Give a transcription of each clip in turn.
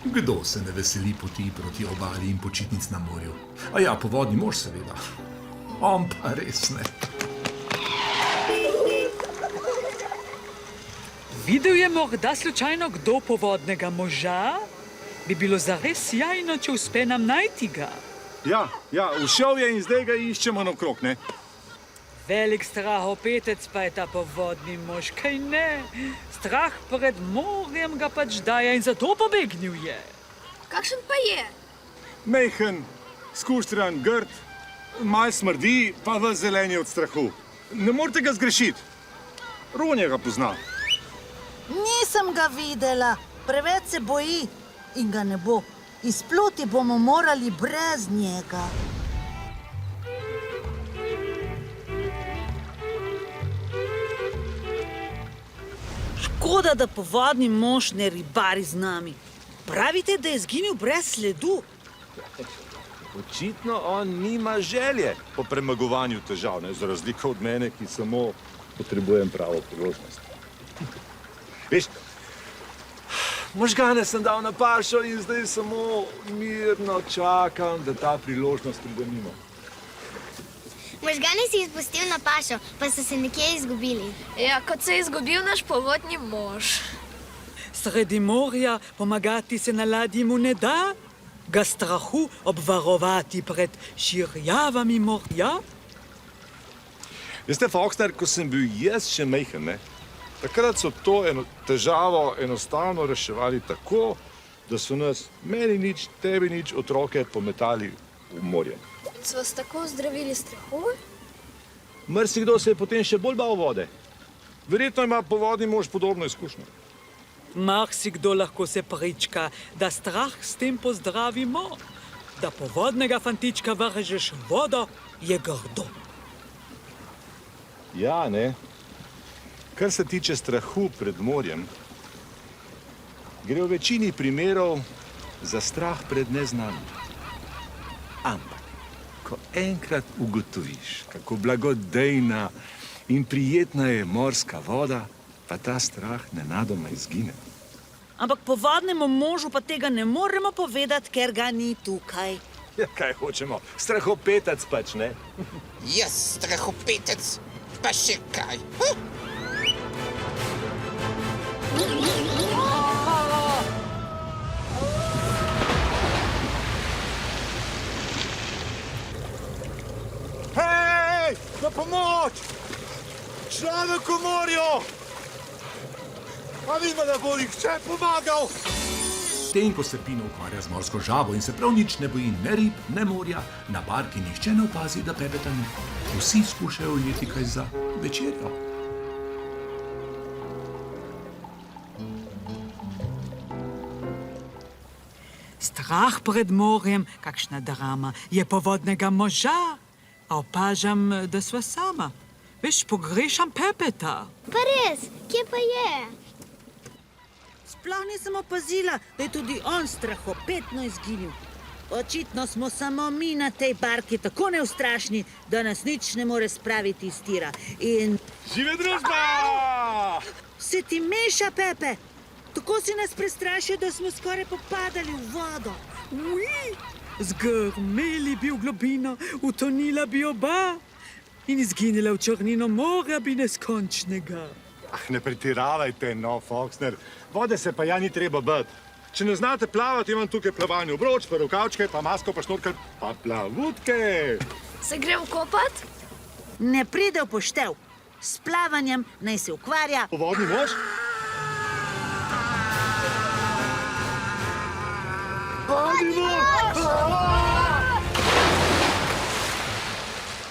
Kdo se ne veseli poti proti obali in počitnic na morju? A ja, povodni mož seveda. On pa res ne. Videl je morda slučajno kdo povodnega moža? Bi bilo zares sjajno, če uspe nam najti ga. Ja, ušel je in zdaj ga iščemo naokrog, ne? Velik strahopetec pa je ta povodni mož, kaj ne? Strah pred morjem ga pač daje in zato pobegnil je. Kakšen pa je? Mejhen, skuštran, grd, malo smrdi, pa v zeleni od strahu. Ne morete ga zgrešiti. Ronja ga pozna. Nisem ga videla, preveč se boji in ga ne bo. Izpluti bomo morali brez njega. Škoda, da povodni mož ne ribari z nami. Pravite, da je izginil brez sledu? Očitno on nima želje po premagovanju težav, ne, za razliko od mene, ki samo potrebujem pravo priložnost. Veš, možgane sem dal na pašo in zdaj samo mirno čakam, da ta priložnost pride mimo. Možgane si izpustil na pašo, pa so se nekje izgubili. Ja, kot se je izgubil naš povodni mož. Sredi morja pomagati se na ladji mu ne da, ga strahu obvarovati pred širjavami morja. Veste, Foxter, ko sem bil jaz še mejhen, ne, takrat so to težavo enostavno reševali tako, da so nas, meni nič, tebi nič, otroke pometali v morje. So vas tako zdravili strahu? Marsikdo se je potem še bolj bal vode. Verjetno ima povodni mož podobno izkušnjo. Marsikdo lahko se prička, da strah s tem pozdravimo. Da povodnega fantička vržeš v vodo, je grdo. Ja, ne. Kar se tiče strahu pred morjem, gre v večini primerov za strah pred neznanim. Ampak, ko enkrat ugotoviš, kako blagodejna in prijetna je morska voda, pa ta strah nenadoma izgine. Ampak povodnemu možu pa tega ne moremo povedati, ker ga ni tukaj. Ja, kaj hočemo? Strahopetec pač, ne? Jaz, strahopetec, pa še kaj. Hej, na pomoč! Človek v morju! A nima, da bo nihče pomagal! Tem, ko se Pino ukvarja z morsko žabo in se prav nič ne boji ne rib, ne morja, na barki nihče ne opazi, da Pepeta ni. Vsi skušajo ujeti kaj za večerjo. Strah pred morjem, kakšna drama, je povodnega moža. A opažam, da sva sama. Veš, pogrešam Pepeta. Pa res, kje pa je? Sploh nisem opazila, da je tudi on strahopetno izginil. Očitno smo samo mi na tej barki tako neustrašni, da nas nič ne more spraviti iz tira. In Žive družba! se ti meša, Pepe? Tako si nas prestrašil, da smo skoraj popadali v vodo. Ui, zgrmeli bi v globino, utonila bi oba in izginila v črnino morja bi neskončnega. Ah, ne pretiravajte, no, Foxner. Vode se pa ja ni treba bati. Če ne znate plavati, imam tukaj plavalni obroč, pa rokavčke, pa masko, pa šnorkel, pa plavutke. Se grem kopat? Ne pride v poštev. S plavanjem naj se ukvarja. Povodni mož? Povodni mož!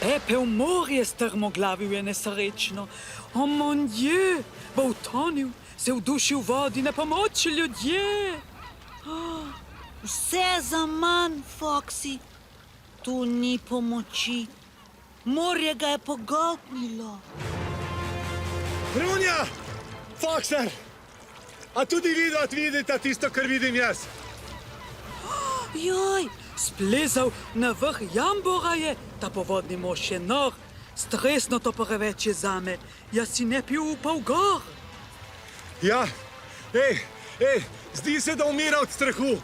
Pepe v morje strmoglavil je nesrečno. O mon Dieu, bo utonil, se vdušil v vodi na pomoč ljudje. Vse za manj, Foxy. Tu ni pomoči. Morje ga je pogoltnilo. Ronja! Foxer! A tudi vidite tisto, kar vidim jaz? Joj, Splezal na vrh jambora je, ta povodni mož je nor. Stresno to preveč je zame. Jaz si ne bi upal gor. Ja, ej, Ej, zdi se, da umira od strahu.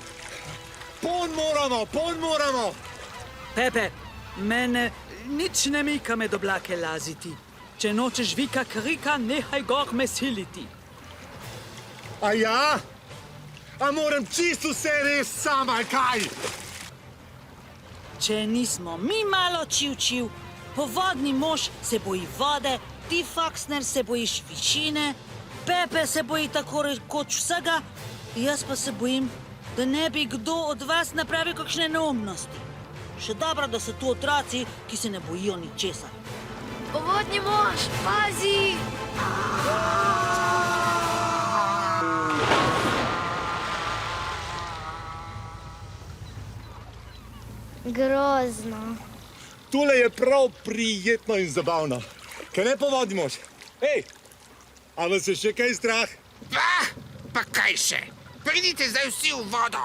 Pon moramo. Pepe, mene nič ne mika med oblake laziti. Če nočeš vika krika, nehaj gor me siliti. A ja? A moram čisto vse res sama, kaj? Če nismo mi malo čivčiv, povodni mož se boji vode, ti, Foxner, se bojiš višine, Pepe se boji tako rekoč vsega, jaz pa se bojim, da ne bi kdo od vas napravil kakšne neumnosti. Še dobro, da so tu otroci, ki se ne bojijo ničesar. Povodni mož, pazi! Grozno. Tole je prav prijetno in zabavno. Kaj ne povodni mož? Ej, a vas je še kaj strah? Pa kaj še? Pridite zdaj vsi v vodo.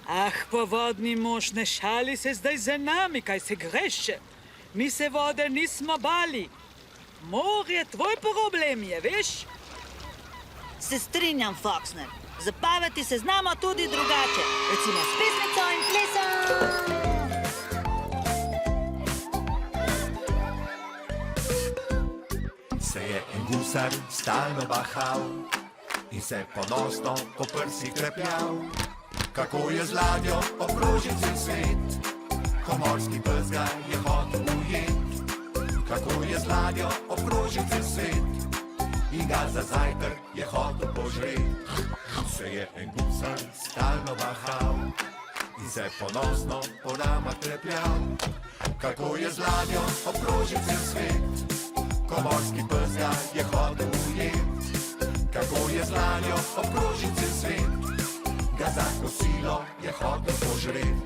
Ah, povodni mož, ne šali se zdaj za nami, kaj se greše. Mi se vode nismo bali. Morje tvoj problem je, veš? Se strinjam, Foxner. Zabavati se znamo tudi drugače. Recimo s pesmico in plesom. Se je en gusar stalno bahal in se ponosno po prsih krepljal, kako je z ladjo obkrožil cel svet, ko morski pes ga je hotel ujet. Kako je z ladjo obkrožil cel svet in ga za zajtrk je hotel požret. Se je en gusar stalno bahal in se ponosno po nama krepljal, kako je z ladjo obkrožil cel svet, ko morski pes ga je hotel ujet. Kako je z ladjo obkrožil cel svet, ga za kosilo je hotel požret.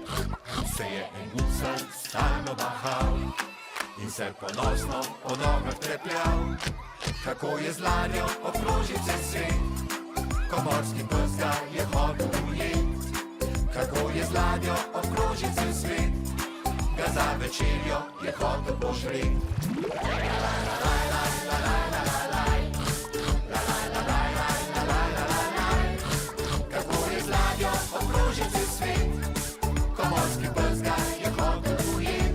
Se je en gusar stalno bahal in se ponosno po nogah trepljal, kako je z ladjo obkrožil cel svet, ko morski pes ga je hotel ujet. Kako je z ladjo obkrožil cel svet, ga za večerjo je hotel požret. Kako je z ladjo obkrožil cel svet, ko morski pes ga je hotel ujet.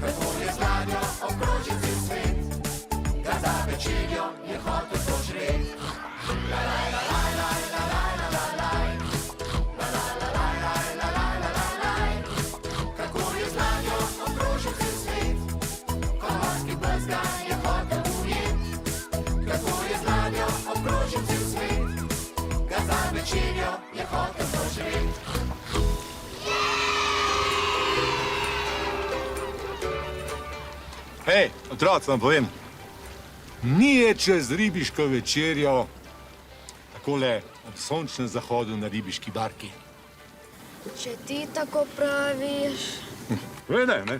Kako je z ladjo obkrožil cel svet, ga za večerjo je hotel požret. Kako je z ladjo obkrožil cel svet, ko morski pes ga je hotel ujet. Kako je z ladjo obkrožil cel svet, ga za večerjo je hotel požret. Hej, otroci, vam povem, ni je čez ribiško večerjo takole ob sončnem zahodu na ribiški barki. Če ti tako praviš. Ne.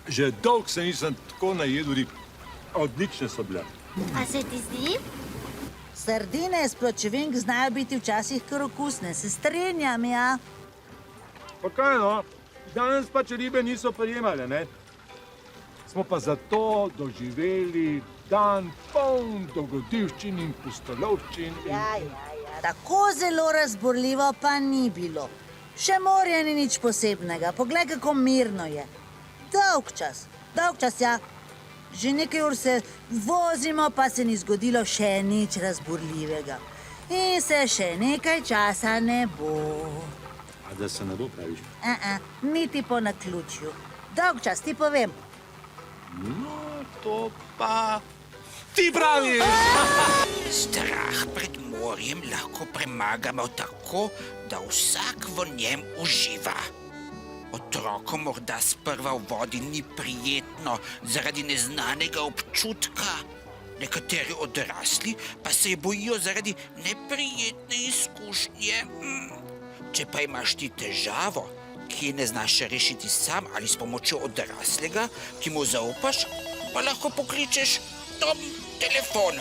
Že dolgo se nisem tako najedel rib. Odlične so bile. A se ti zdi? Sardine s pločevink znajo biti včasih kar okusne, se strinjam, ja. Pa kaj no, danes pač ribe niso prijemale, ne? Smo pa zato doživeli dan poln dogodivščin in pustolovščin. Ja. Tako zelo razborljivo pa ni bilo. Še morje ni nič posebnega, poglej, kako mirno je. Dolg čas, ja. Že nekaj ur se vozimo, pa se ni zgodilo še nič razburljivega. In se še nekaj časa ne bo. A da se ne bo, praviš? Niti po naključju. Dolg čas, ti povem. No, to pa ti praviš! Strah pred morjem lahko premagamo tako, da vsak v njem uživa. Otrokom morda sprva v vodi ni prijetno zaradi neznanega občutka. Nekateri odrasli pa se bojijo zaradi neprijetne izkušnje. Če pa imaš ti težavo, ki je ne znaš rešiti sam ali s pomočjo odraslega, ki mu zaupaš, pa lahko pokličeš telefon.